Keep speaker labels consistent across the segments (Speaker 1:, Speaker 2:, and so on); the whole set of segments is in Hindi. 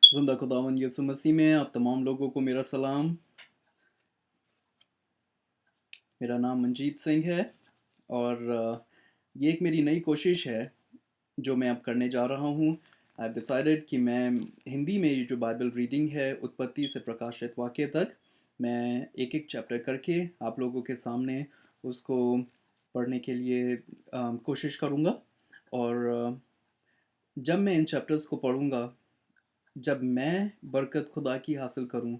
Speaker 1: ज़िंदा खुदावंद यीशु मसीह में आप तमाम लोगों को मेरा सलाम। मेरा नाम मनजीत सिंह है और ये एक मेरी नई कोशिश है जो मैं अब करने जा रहा हूँ। आई हैव डिसाइडेड कि मैं हिंदी में ये जो बाइबल रीडिंग है उत्पत्ति से प्रकाशित वाक्य तक मैं एक एक चैप्टर करके आप लोगों के सामने उसको पढ़ने के लिए कोशिश करूँगा। और जब मैं इन चैप्टर्स को पढ़ूँगा, जब मैं बरकत खुदा की हासिल करूँ,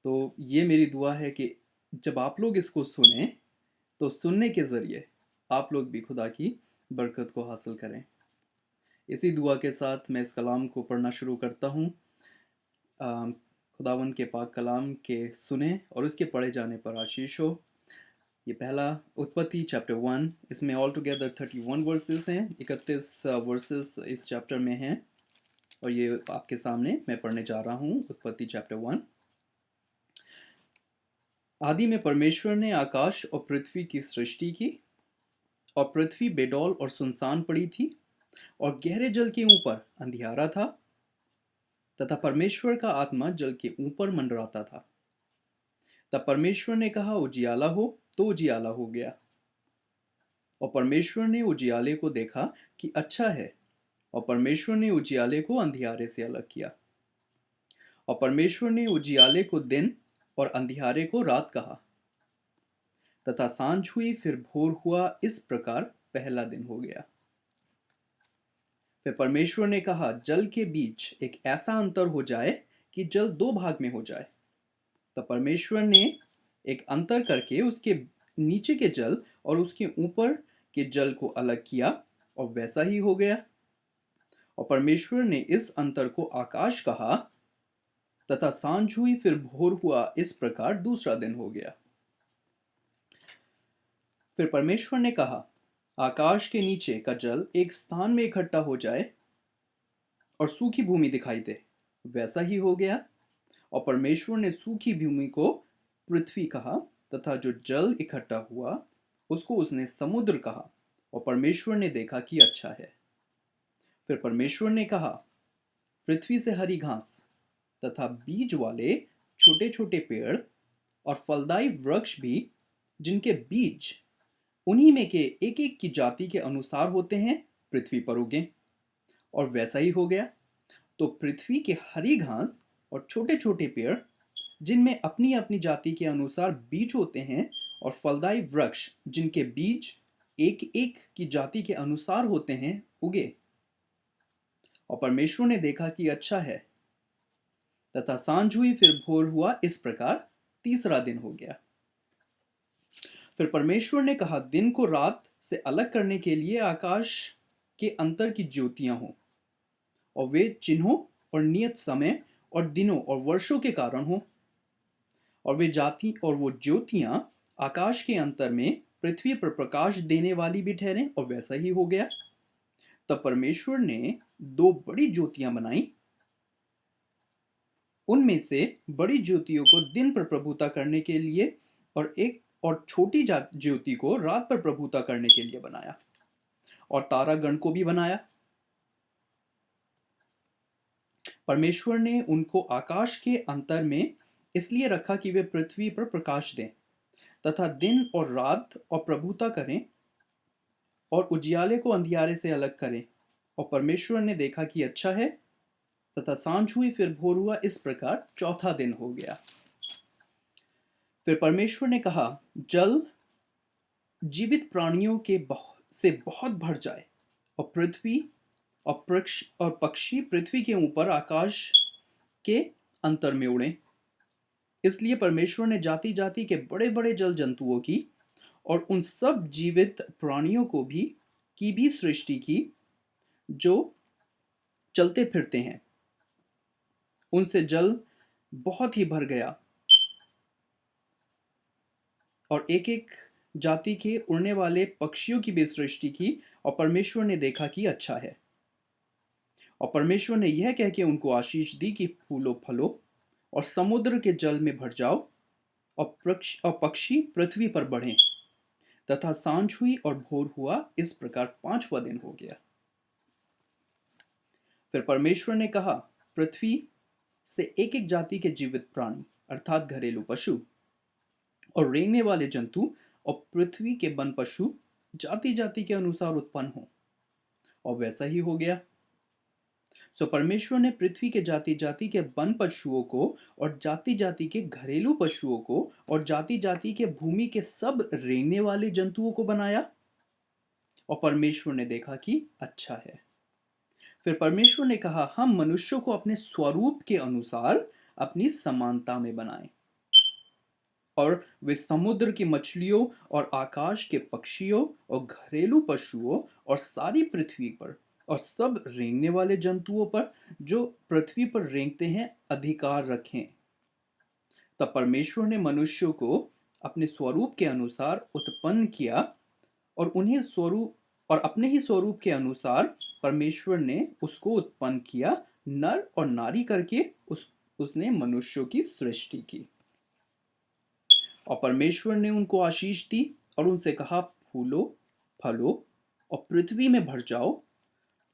Speaker 1: तो ये मेरी दुआ है कि जब आप लोग इसको सुने तो सुनने के ज़रिए आप लोग भी खुदा की बरकत को हासिल करें। इसी दुआ के साथ मैं इस कलाम को पढ़ना शुरू करता हूँ। खुदावंद के पाक कलाम के सुने और उसके पढ़े जाने पर आशीष हो। ये पहला उत्पत्ति चैप्टर 1, इसमें ऑल टुगेदर 31 वर्सेस हैं। 31 वर्सेस इस चैप्टर में हैं और ये आपके सामने मैं पढ़ने जा रहा हूँ। उत्पत्ति चैप्टर 1। आदि में परमेश्वर ने आकाश और पृथ्वी की सृष्टि की, और पृथ्वी बेडौल और सुनसान पड़ी थी, और गहरे जल के ऊपर अंधियारा था, तथा परमेश्वर का आत्मा जल के ऊपर मंडराता था। तब परमेश्वर ने कहा, उजियाला हो, तो उजियाला हो गया। और परमेश्वर ने उजियाले को देखा कि अच्छा है, और परमेश्वर ने उजियाले को अंधियारे से अलग किया। और परमेश्वर ने उजियाले को दिन और अंधियारे को रात कहा। तथा सांझ हुई, फिर भोर हुआ, इस प्रकार पहला दिन हो गया। फिर परमेश्वर ने कहा, जल के बीच एक ऐसा अंतर हो जाए कि जल दो भाग में हो जाए। तब परमेश्वर ने एक अंतर करके उसके नीचे के जल और उसके ऊपर के जल को अलग किया, और वैसा ही हो गया। और परमेश्वर ने इस अंतर को आकाश कहा। तथा सांझ हुई, फिर भोर हुआ, इस प्रकार दूसरा दिन हो गया। फिर परमेश्वर ने कहा, आकाश के नीचे का जल एक स्थान में इकट्ठा हो जाए और सूखी भूमि दिखाई दे। वैसा ही हो गया। और परमेश्वर ने सूखी भूमि को पृथ्वी कहा, तथा जो जल इकट्ठा हुआ उसको उसने समुद्र कहा। और परमेश्वर ने देखा कि अच्छा है। फिर परमेश्वर ने कहा, पृथ्वी से हरी घास तथा बीज वाले छोटे छोटे पेड़ और फलदायी वृक्ष भी, जिनके बीज उन्हीं में के एक एक की जाति के अनुसार होते हैं, पृथ्वी पर उगें। और वैसा ही हो गया। तो पृथ्वी के हरी घास और छोटे छोटे पेड़, जिनमें अपनी अपनी जाति के अनुसार बीज होते हैं, और फलदायी वृक्ष, जिनके बीज एक एक की जाति के अनुसार होते हैं, उगे। और परमेश्वर ने देखा कि अच्छा है। तथा सांझ हुई, फिर भोर हुआ, इस प्रकार तीसरा दिन हो गया। फिर परमेश्वर ने कहा, दिन को रात से अलग करने के लिए आकाश के अंतर की ज्योतियां हों, और वे चिन्हों और नियत समय और दिनों और वर्षों के कारण हों। और वे जाति और वो ज्योतियां आकाश के अंतर में पृथ्वी पर प्रकाश देने वाली भी ठहरें, और वैसा ही हो गया। तब परमेश्वर ने दो बड़ी ज्योतियां बनाई। उनमें से बड़ी ज्योतियों को दिन पर प्रभुता करने के लिए, और एक और छोटी ज्योति को रात पर प्रभुता करने के लिए बनाया। और तारागण को भी बनाया। परमेश्वर ने उनको आकाश के अंतर में इसलिए रखा कि वे पृथ्वी पर प्रकाश दें, तथा दिन और रात और प्रभुता करें, और उजियाले को अंधियारे से अलग करें। और परमेश्वर ने देखा कि अच्छा है। तथा सांझ हुई, फिर भोर हुआ, इस प्रकार चौथा दिन हो गया। फिर परमेश्वर ने कहा, जल जीवित प्राणियों के से बहुत भर जाए, और पृथ्वी और पक्षी पृथ्वी के ऊपर आकाश के अंतर में उड़ें। इसलिए परमेश्वर ने जाति जाति के बड़े बड़े जल जंतुओं की और उन सब जीवित प्राणियों की भी सृष्टि की, जो चलते फिरते हैं। उनसे जल बहुत ही भर गया, और एक एक जाति के उड़ने वाले पक्षियों की भी सृष्टि की। और परमेश्वर ने देखा कि अच्छा है। और परमेश्वर ने यह कह के उनको आशीष दी कि फूलो फलो, और समुद्र के जल में भर जाओ, और पक्षी पृथ्वी पर बढ़ें। तथा सांझ हुई और भोर हुआ, इस प्रकार पांचवा दिन हो गया। फिर परमेश्वर ने कहा, पृथ्वी से एक एक जाति के जीवित प्राणी अर्थात घरेलू पशु और रेंगने वाले जंतु और पृथ्वी के वन पशु जाति जाति के अनुसार उत्पन्न हो। और वैसा ही हो गया। सो परमेश्वर ने पृथ्वी के जाति जाति के वन पशुओं को और जाति जाति के घरेलू पशुओं को और जाति जाति के भूमि के सब रेंगने वाले जंतुओं को बनाया। और परमेश्वर ने देखा कि अच्छा है। फिर परमेश्वर ने कहा, हम मनुष्यों को अपने स्वरूप के अनुसार अपनी समानता में बनाएं और वे समुद्र की मछलियों और आकाश के पक्षियों और घरेलू पशुओं और सारी पृथ्वी पर और सब रेंगने वाले जंतुओं पर जो पृथ्वी पर रेंगते हैं अधिकार रखें। तब परमेश्वर ने मनुष्यों को अपने स्वरूप के अनुसार उत्पन्न किया और उन्हें स्वरूप और अपने ही स्वरूप के अनुसार परमेश्वर ने उसको उत्पन्न किया, नर और नारी करके उसने मनुष्यों की सृष्टि की। और परमेश्वर ने उनको आशीष दी और उनसे कहा, फूलो फलो और पृथ्वी में भर जाओ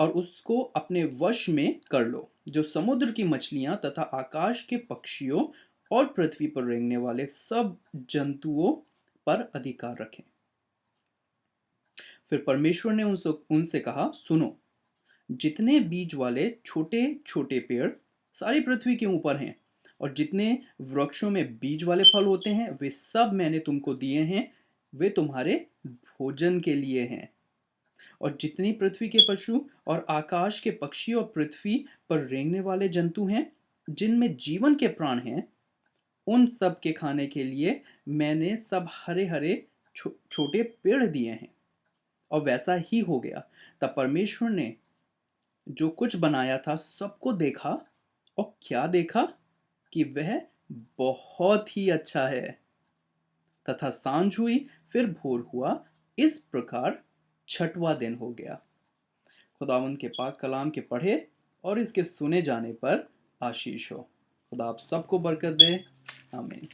Speaker 1: और उसको अपने वश में कर लो, जो समुद्र की मछलियां तथा आकाश के पक्षियों और पृथ्वी पर रेंगने वाले सब जंतुओं पर अधिकार रखें। फिर परमेश्वर ने उनसे कहा, सुनो, जितने बीज वाले छोटे छोटे पेड़ सारी पृथ्वी के ऊपर हैं और जितने वृक्षों में बीज वाले फल होते हैं वे सब मैंने तुमको दिए हैं, वे तुम्हारे भोजन के लिए हैं। और जितनी पृथ्वी के पशु और आकाश के पक्षी और पृथ्वी पर रेंगने वाले जंतु हैं जिनमें जीवन के प्राण हैं, उन सब के खाने के लिए मैंने सब हरे हरे छोटे पेड़ दिए हैं। और वैसा ही हो गया। तब परमेश्वर ने जो कुछ बनाया था सबको देखा और क्या देखा कि वह बहुत ही अच्छा है। तथा सांझ हुई, फिर भोर हुआ, इस प्रकार छठवां दिन हो गया। खुदावंद के पाक कलाम के पढ़े और इसके सुने जाने पर आशीष हो। खुदा आप सबको बरकत दे। आमीन।